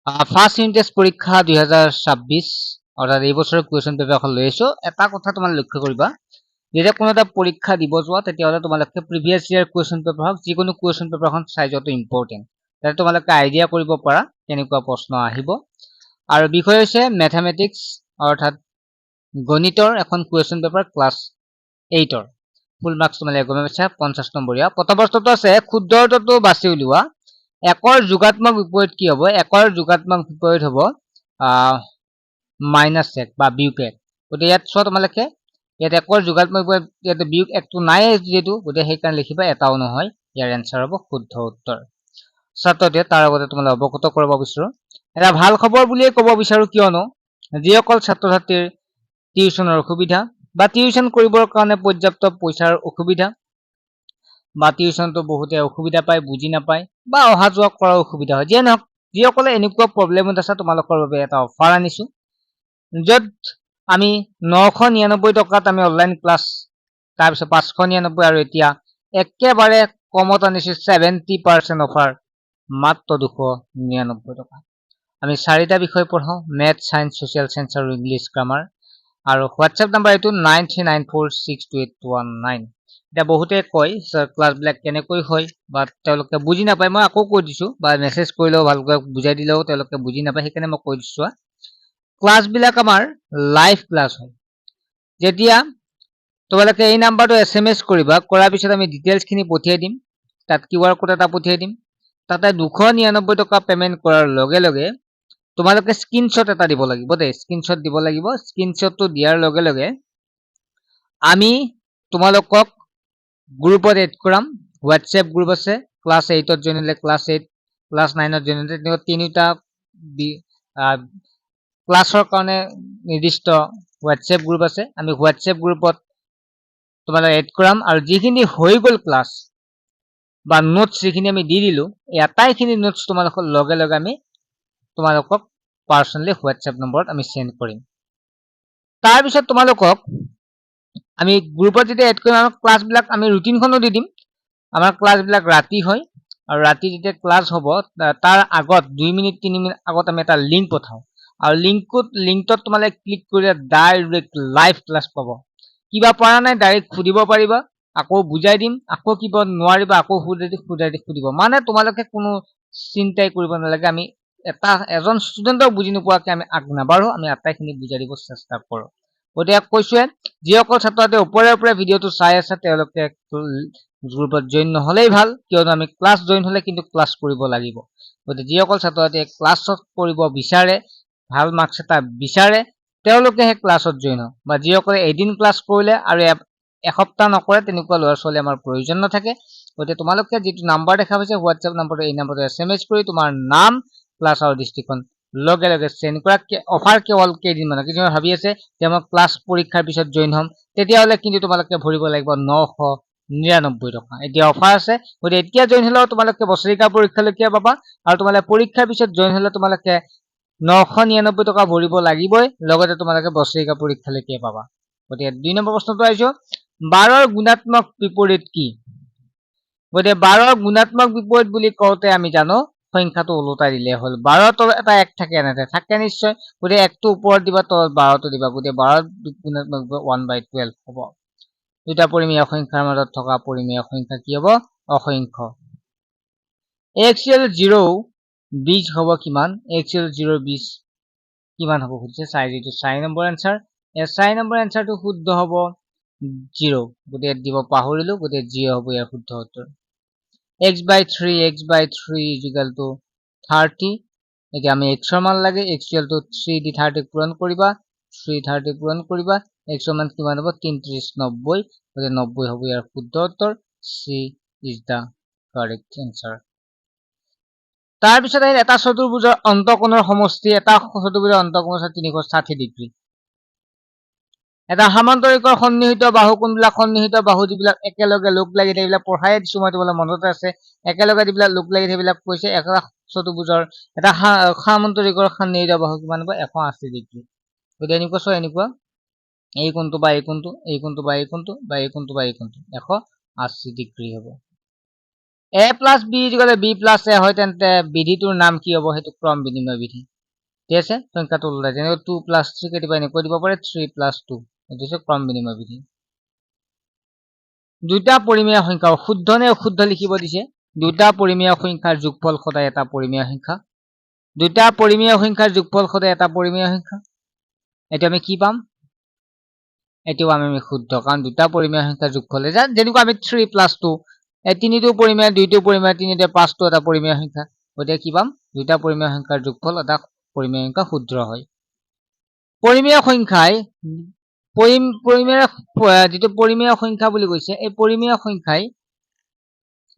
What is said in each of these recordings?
First unit test পৰীক্ষা 2026 অৰ্থাৎ এই বছৰৰ কুৱেশ্যন পেপাৰখন লৈ আছো। এটা কথা তোমালোকে লক্ষ্য কৰিবা, যেতিয়া কোনো এটা পৰীক্ষা দিব যোৱা তেতিয়াহ'লে তোমালোকে প্ৰিভিয়াছ ইয়াৰ কুৱেশ্যন পেপাৰ হওক যিকোনো কুৱেশ্যন পেপাৰখন চাই যোৱাটো ইম্পৰ্টেণ্ট, যাতে তোমালোকে আইডিয়া কৰিব পাৰা কেনেকুৱা প্ৰশ্ন আহিব। আৰু বিষয় হৈছে মেথামেটিক্স অৰ্থাৎ গণিতৰ এখন কুৱেশ্যন পেপাৰ ক্লাছ 8ৰ। ফুল মাৰ্কছ তোমালোকে গমে পাইছা 50 নম্বৰীয়া। প্ৰথম প্ৰশ্নটো আছে শুদ্ধ অৰ্থটো বাছি উলিওৱা। একৰ যোগাত্মক বিপৰীত কি হ'ব? একৰ যোগাত্মক বিপৰীত হ'ব -1 বা বিয়োগ 1। গতিকে ইয়াত চোৱা তোমালোকে, ইয়াত একৰ যোগাত্মক বিপৰীত, ইয়াতে বিয়োগ 1টো নাই যিহেতু, গতিকে সেইকাৰণে লিখিবা এটাও নহয়। ইয়াৰ এনচাৰ হ'ব শুদ্ধ উত্তৰ। ছাত্ৰটিয়ে তাৰ আগতে তোমালোকে অৱগত কৰিব বিচাৰো, এটা ভাল খবৰ বুলিয়ে ক'ব বিচাৰো, কিয়নো যিসকল ছাত্ৰ ছাত্ৰীৰ টিউচনৰ অসুবিধা বা টিউচন কৰিবৰ কাৰণে পৰ্যাপ্ত পইচাৰ অসুবিধা বা টিউচনটো বহুতে অসুবিধা পায়, বুজি নাপায় বা অহা যোৱা কৰাৰ অসুবিধা হয়, যিয়ে নহওক যিসকলে এনেকুৱা প্ৰব্লেমত আছে তোমালোকৰ বাবে এটা অফাৰ আনিছো, য'ত আমি 999 টকাত আমি অনলাইন ক্লাছ, তাৰপিছত 599 আৰু এতিয়া একেবাৰে কমত আনিছো 70% অফাৰ, মাত্ৰ 299 টকা। আমি 4টা বিষয় পঢ়াওঁ, মেথ, চাইন্স, ছচিয়েল চাইন্স আৰু ইংলিছ গ্ৰামাৰ। আৰু হোৱাটছএপ নাম্বাৰ এইটো 9394628119। এতিয়া বহুতে কয় ছাৰ ক্লাছবিলাক কেনেকৈ হয় বা তেওঁলোকে বুজি নাপায়, মই আকৌ কৈ দিছো, বা মেছেজ কৰিলেও ভালকৈ বুজাই দিলেও তেওঁলোকে বুজি নাপায়, সেইকাৰণে মই কৈ দিছো। ক্লাছবিলাক আমাৰ লাইভ ক্লাছ হয়। যেতিয়া তোমালোকে এই নাম্বাৰটো SMS কৰিবা, কৰাৰ পিছত আমি ডিটেইলছখিনি পঠিয়াই দিম, তাত QR কোড এটা পঠিয়াই দিম, তাতে 299 টকা পেমেন্ট কৰাৰ লগে লগে তোমালোকে স্ক্ৰীনশ্বট এটা দিব লাগিব দেই, স্ক্ৰীনশ্বট দিব লাগিব। স্ক্ৰীনশ্বটটো দিয়াৰ লগে লগে আমি তোমালোকক গ্ৰুপত এড কৰাম। হোৱাটছএপ গ্ৰুপ আছে, ক্লাছ 8ত জইন হলে ক্লাছ 8, ক্লাছ 9ত জইন হলে তিনিটা ক্লাছৰ কাৰণে নিৰ্দিষ্ট হোৱাটছএপ গ্ৰুপ আছে। আমি হোৱাটছএপ গ্ৰুপত তোমালোক এড কৰাম, আৰু যিখিনি হৈ গ'ল ক্লাছ বা নোটছ যিখিনি আমি দি দিলো, এই আটাইখিনি নোটছ তোমালোকৰ লগে লগে আমি তোমালোকক পাৰ্চনেলি হোৱাটছএপ নম্বৰত আমি সেন্ড কৰিম। তাৰপিছত তোমালোকক আমি গ্ৰুপত যেতিয়া এড কৰিম, আমাৰ ক্লাছবিলাক আমি ৰুটিনখনো দি দিম। আমাৰ ক্লাছবিলাক ৰাতি হয়, আৰু ৰাতি যেতিয়া ক্লাছ হ'ব তাৰ আগত 2 মিনিট 3 মিনিট আগত আমি এটা লিংক পঠাওঁ, আৰু লিংকটোত তোমালোকে ক্লিক কৰিলে ডাইৰেক্ট লাইভ ক্লাছ পাব। কিবা পৰা নাই ডাইৰেক্ট সুধিব পাৰিবা, আকৌ বুজাই দিম, আকৌ কিবা নোৱাৰিবা আকৌ সুধিব। মানে তোমালোকে কোনো চিন্তাই কৰিব নালাগে, আমি এজন ষ্টুডেণ্টক বুজি নোপোৱাকে আমি আগ নাবাঢ়ো, আমি আটাইখিনি বুজাই দিব চেষ্টা কৰো। গতিকে কৈছোৱে, যিসকল ছাত্ৰ ছাত্ৰী ওপৰে ভিডিঅ'টো চাই আছে তেওঁলোকে গ্ৰুপত জইন নহলেই ভাল, কিয়নো আমি ক্লাছ জইন হলে কিন্তু ক্লাছ কৰিব লাগিব। গতিকে যিসকল ছাত্ৰ ছাত্ৰীয়ে ক্লাছত কৰিব বিচাৰে, ভাল মাৰ্কছ এটা বিচাৰে, তেওঁলোকেহে ক্লাছত জইন হওক, বা যিসকলে এদিন ক্লাছ কৰিলে আৰু এসপ্তাহ নকৰে তেনেকুৱা ল'ৰা ছোৱালী আমাৰ প্ৰয়োজন নাথাকে। গতিকে তোমালোকে যিটো নাম্বাৰ দেখা পাইছে হোৱাটছএপ নাম্বাৰটো, এই নাম্বাৰটো SMS কৰি তোমাৰ নাম, ক্লাছ আৰু ডিষ্ট্ৰিক্টখন লগে লগে সেন্ড কৰা। অফাৰ কেৱল কেইদিনমানৰ। কিছুমানে ভাবি আছে যে মই ক্লাছ পৰীক্ষাৰ পিছত জইন হ'ম, তেতিয়াহ'লে কিন্তু তোমালোকে ভৰিব লাগিব 999 টকা। এতিয়া অফাৰ আছে, গতিকে এতিয়া জইন হলেও তোমালোকে বছৰেকীয়া পৰীক্ষালৈকে পাবা, আৰু তোমালোকে পৰীক্ষাৰ পিছত জইন হলে তোমালোকে 999 টকা ভৰিব লাগিবই, লগতে তোমালোকে বছৰেকীয়া পৰীক্ষালৈকে পাবা। গতিকে 2 নম্বৰ প্ৰশ্নটো আহিছো, 12ৰ গুণাত্মক বিপৰীত কি? গতিকে 12ৰ গুণাত্মক বিপৰীত বুলি কওঁতে আমি জানো সংখ্যাটো ওলোটাই দিলে হ'ল। 12ৰ তলত এটা 1 থাকে নাথাকে? থাকে নিশ্চয়। গতিকে 1টো ওপৰত দিবা, তলত 12টো দিবা। গতিকে 12ৰ গুণাত্মক 1/12 হ'ব। দুটা পৰিমেয় সংখ্যাৰ মাজত থকা পৰিমেয় সংখ্যা কি হ'ব? অসংখ্য। x=0 বীজ হ'ব কিমান? x=0 বীজ কিমান হ'ব খুজিছে, 4 নম্বৰ এনচাৰ। 4 নম্বৰ এনচাৰটো শুদ্ধ হ'ব 0, গতিকে দিব পাহৰিলো, গতিকে 0 হ'ব ইয়াৰ শুদ্ধ উত্তৰ। x/3 30। এতিয়া আমি x ৰ মান লাগে, x=3 দি 30 পূৰণ কৰিবা, 30 পূৰণ কৰিবা, x ৰ মান কিমান হ'ব? 33, 90, গতিকে 90 হ'ব ইয়াৰ শুদ্ধ উত্তৰ। C is the correct answer. তাৰপিছত আহিল এটা চতুৰ্ভুজৰ অন্তঃকোণৰ সমষ্টি। এটা চতুৰ্ভুজৰ অন্তঃকোণ আছে 360 ডিগ্ৰী। এটা সামান্তৰিকৰ সন্নিহিত বাহু কোনবিলাক? সন্নিহিত বাহু যিবিলাক একেলগে লগ লাগি থাকে, এইবিলাক পঢ়াই দিছো মই, তোমালোকৰ মনত আছে। একেলগে যিবিলাক লগ লাগি থাকে সেইবিলাক কৈছে। এটা চতুৰ্ভুজৰ এটা সামান্তৰিকৰ সন্নিহিত বাহু কিমান হ'ব? 180 ডিগ্ৰী। গতিকে এনেকুৱা চোৱা, এনেকুৱা এই কোণটো বা এই কোণটো, এই কোণটো বা এই কোণটো, বা এই কোণটো বা এই কোণটো 180 ডিগ্ৰী হ'ব। a plus b যদি b plus a হয় তেন্তে বিধিটোৰ নাম কি হ'ব সেইটো ক্ৰম বিনিময় বিধি ঠিক আছে সংখ্যাটো ওলাই যেনে 2 plus 3 কেতিয়াবা এনেকৈ দিব পাৰে 3 plus 2 এইটো হৈছে ক্ৰম বিনিময় বিধি দুটা পৰিমেয় সংখ্যা শুদ্ধ নে অশুদ্ধ লিখিব দিছে দুটা পৰিমেয় সংখ্যাৰ যোগফল সদায় এটা পৰিমেয় সংখ্যা দুটা পৰিমেয় সংখ্যাৰ যোগফল সদায় এটা পৰিমেয় সংখ্যা এটা আমি কি পাম এটিও আমি শুদ্ধ কাৰণ দুটা পৰিমেয় সংখ্যাৰ যোগফল যেনেকৈ আমি 3 plus 2 এই তিনিটো পৰিমেয় দুইটো পৰিমেয় তিনিটা পাঁচটো এটা পৰিমেয় সংখ্যা গতিকে কি পাম দুটা পৰিমেয় সংখ্যাৰ যোগফল এটা পৰিমেয় সংখ্যা শুদ্ধ হয় পৰিমেয় সংখ্যাই যেটো পৰিমেয় সংখ্যা বুলি কৈছে এই পৰিমেয় সংখ্যাই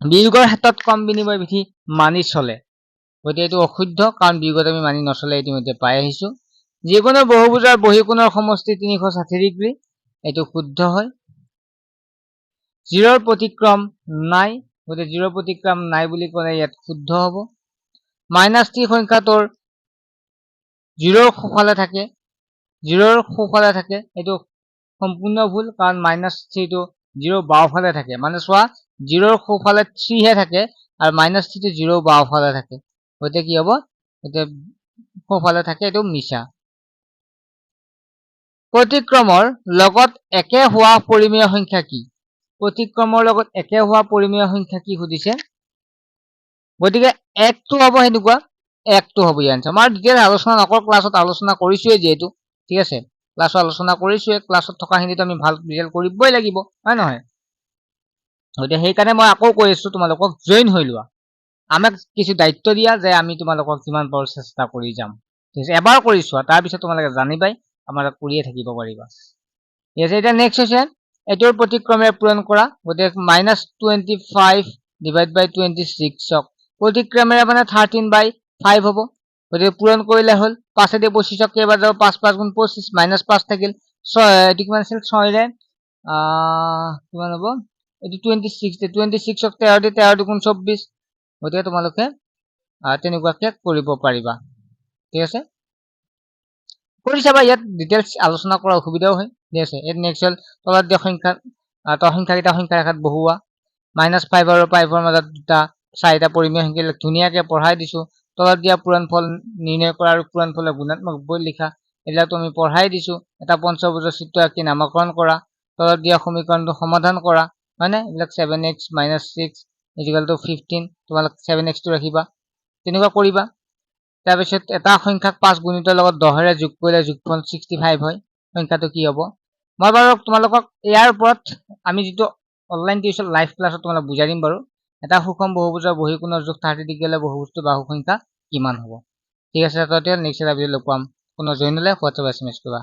বিয়োগৰ ক্ষেত্ৰত ক্ৰম বিনিময় বিধি মানি চলে গতিকে এইটো অশুদ্ধ কাৰণ বিয়োগত আমি মানি নচলে ইতিমধ্যে পাই আহিছো যিকোনো বহুভুজৰ বহিকোণৰ সমষ্টি 360 ডিগ্ৰী এইটো শুদ্ধ হয় জিৰোৰ প্ৰতিক্ৰম নাই গতিকে জিৰোৰ প্ৰতিক্ৰম নাই বুলি ক'লে ইয়াত শুদ্ধ হ'ব -3 সংখ্যাটোৰ জিৰোৰ সোঁফালে থাকে এইটো সম্পূৰ্ণ ভুল কাৰণ -3 টো জিৰোৰ বাওঁফালে থাকে মানে চোৱা জিৰোৰ সোঁফালে 3 হে থাকে আৰু -3 টো জিৰোৰ বাওঁফালে থাকে গতিকে কি হ'ব গতিকে সোঁফালে থাকে এইটো মিছা প্ৰতিক্ৰমৰ লগত একে হোৱা পৰিমেয় সংখ্যা কি প্ৰতিক্ৰমৰ লগত একে হোৱা পৰিমেয় সংখ্যা কি সুধিছে গতিকে 1 টো হ'ব হেনেকুৱা 1 টো হ'ব ইয়াৰ আনসাৰ আমাৰ ডিটেইল আলোচনা নকৰ ক্লাছত আলোচনা কৰিছোৱে যেহেতু ঠিক আছে ক্লাছত আলোচনা কৰিছোৱে ক্লাছত থকাখিনিতো আমি ভাল ৰিজাল্ট কৰিবই লাগিব হয় নহয় গতিকে সেইকাৰণে মই আকৌ কৈ আছো তোমালোকক জয়েন হৈ লোৱা আমাক কিছু দায়িত্ব দিয়া যে আমি তোমালোকক কিমান পাৰো চেষ্টা কৰি যাম ঠিক আছে এবাৰ কৰি চোৱা তাৰ পিছত তোমালোকে জানিবাই আমাৰ কৰিয়ে থাকিব পাৰিবা ঠিক আছে এটা নেক্সট হৈছে এটোৰ প্ৰতিক্ৰমে পূৰণ কৰা গতিকে -25 ডিভাইড বাই 26 ক প্ৰতিক্ৰমেৰে মানে 13/5 হ'ব গতিকে পূৰণ কৰিলে হ'ল 5 ৰে 25 ক কেইবাৰ যাব 5 5 গুণ 25 -5 থাকিল 6 এটো কিমান আছিল 6 ৰে কিমান হ'ব এটো 26 ক 13 ৰে 13 গুণ 24 গতিকে তোমালোকে তেনেকুৱাকে কৰিব পাৰিবা ঠিক আছে কৰি চাবা ইয়াত ডিটেইলছ আলোচনা কৰা অসুবিধাও হয় ঠিক আছে এই নেক্সট হল তলত দিয়া সংখ্যা সংখ্যাকেইটা সংখ্যা ৰেখাত বহুৱা -5 আৰু 5 ৰ মাজত দুটা চাৰিটা পৰিমেয় সংখ্যা ধুনীয়াকে পঢ়াই দিছো তলত দিয়া পূৰণফল নিৰ্ণয় কৰা আৰু পূৰণফলৰ গুণাত্মক বৈল লিখা এলাটো আমি পঢ়াই দিছো এটা পঞ্চভুজৰ চিত্ৰ আঁকি নামকৰণ কৰা তলত দিয়া সমীকৰণটো সমাধান কৰা মানে এবিলাক 7x - 6 = 15 তোমালোক 7x টো ৰাখিবা তেনেকুৱা কৰিবা তাৰ পিছত এটা সংখ্যাক 5 গুণিতৰ লগত 10 ৰে যোগ কৰিলে যোগফল 65 হয় সংখ্যাটো কি হ'ব মই বাৰু তোমালোকক ইয়াৰ ওপৰত আমি যেটো অনলাইন টিউচন লাইভ ক্লাছত তোমালোক বুজাই দিম বাৰু এটা সুষম বহুভুজৰ বহিকোণৰ যোগ 30 ডিগ্ৰী হলে বহুভুজটো বাহু সংখ্যা কিমান হ'ব ঠিক আছে তাতে নেক্সট এটা ভিডিঅ লগ পাম কোনো জয়েন হলে WhatsApp SMS কৰিবা